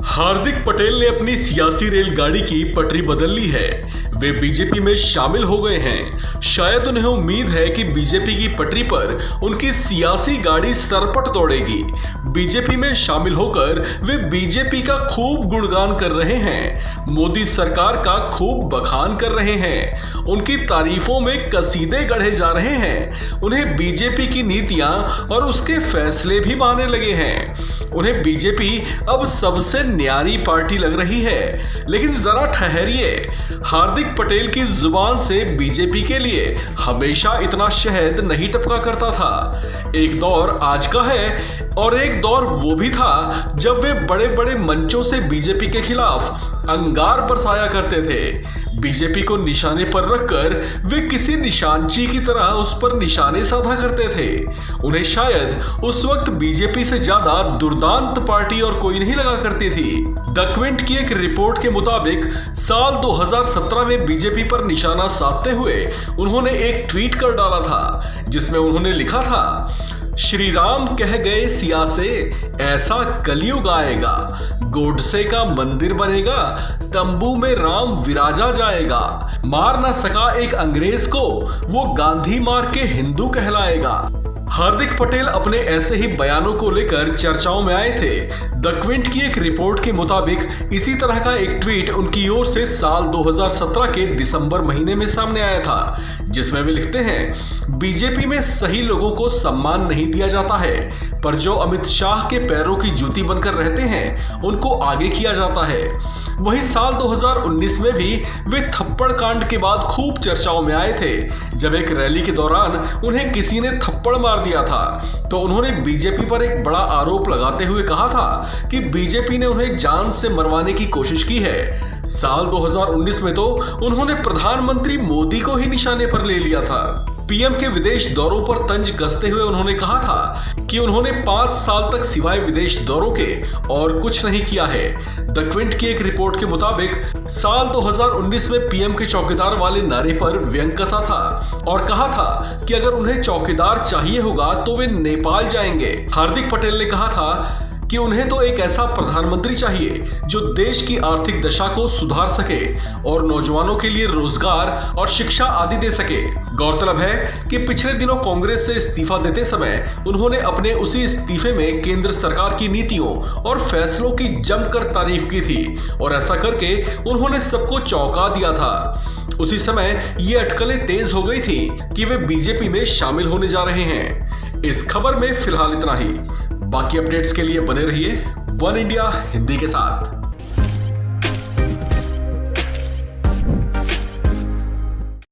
हार्दिक पटेल ने अपनी सियासी रेलगाड़ी की पटरी बदल ली है। वे बीजेपी में शामिल हो गए हैं। शायद उन्हें उम्मीद है कि बीजेपी की पटरी पर उनकी सियासी गाड़ी सरपट दौड़ेगी। बीजेपी में शामिल होकर वे बीजेपी का खूब गुणगान कर रहे हैं, मोदी सरकार का खूब बखान कर रहे हैं, उनकी तारीफों में कसीदे गढ़े जा रहे हैं। उन्हें बीजेपी की नीतियां और उसके फैसले भी भाने लगे हैं। उन्हें बीजेपी अब सबसे न्यारी पार्टी लग रही है। लेकिन जरा ठहरिए, हार्दिक पटेल की जुबान से बीजेपी के लिए हमेशा इतना शहद नहीं टपका करता था। एक दौर आज का है और एक दौर वो भी था जब वे बड़े बड़े मंचों से बीजेपी के खिलाफ अंगार बरसाया करते थे। बीजेपी को निशाने पर रखकर वे किसी निशानची की तरह उस पर निशाने साधा करते थे। उन्हें शायद उस वक्त बीजेपी से ज्यादा दुर्दांत पार्टी और कोई नहीं लगा करती थी। द क्विंट की एक रिपोर्ट के मुताबिक साल 2017 में बीजेपी पर निशाना साधते हुए उन्होंने एक ट्वीट कर डाला था, जिसमें उन्होंने लिखा था, श्री राम कह गए सिया से ऐसा कलयुग आएगा, गोडसे का मंदिर बनेगा, तंबू में राम विराजा जाएगा, मार ना सका एक अंग्रेज को, वो गांधी मार के हिंदू कहलाएगा। हार्दिक पटेल अपने ऐसे ही बयानों को लेकर चर्चाओं में आए थे। द क्विंट की एक रिपोर्ट के मुताबिक इसी तरह का एक ट्वीट उनकी ओर से साल 2017 के दिसंबर महीने में सामने आया था, जिसमें वे लिखते हैं, बीजेपी में सही लोगों को सम्मान नहीं दिया जाता है, पर जो अमित शाह के पैरों की जूती बनकर रहते हैं उनको आगे किया जाता है। वहीं साल 2019 में भी वे थप्पड़ कांड के बाद खूब चर्चाओं में आए थे। जब एक रैली के दौरान उन्हें किसी ने थप्पड़ मार दिया था तो उन्होंने बीजेपी पर एक बड़ा आरोप लगाते हुए कहा था कि बीजेपी ने उन्हें जान से मरवाने की कोशिश की है। साल 2019 में तो उन्होंने प्रधानमंत्री मोदी को ही निशाने पर ले लिया था। पीएम के विदेश दौरों पर तंज कसते हुए उन्होंने कहा था कि उन्होंने 5 साल तक सिवाय विदेश दौरों के और कुछ नहीं किया है। द क्विंट की एक रिपोर्ट के मुताबिक साल 2019 में पीएम के चौकीदार वाले नारे पर व्यंग कसा था और कहा था कि अगर उन्हें चौकीदार चाहिए होगा तो वे नेपाल जाएंगे। हार्दिक पटेल ने कहा था कि उन्हें तो एक ऐसा प्रधानमंत्री चाहिए जो देश की आर्थिक दशा को सुधार सके और नौजवानों के लिए रोजगार और शिक्षा आदि दे सके। गौरतलब है कि पिछले दिनों कांग्रेस से इस्तीफा देते समय उन्होंने अपने उसी इस्तीफे में केंद्र सरकार की नीतियों और फैसलों की जमकर तारीफ की थी और ऐसा करके उन्होंने सबको चौंका दिया था। उसी समय ये अटकलें तेज हो गई थी कि वे बीजेपी में शामिल होने जा रहे हैं। इस खबर में फिलहाल इतना ही। बाकी अपडेट्स के लिए बने रहिए वन इंडिया हिंदी के साथ।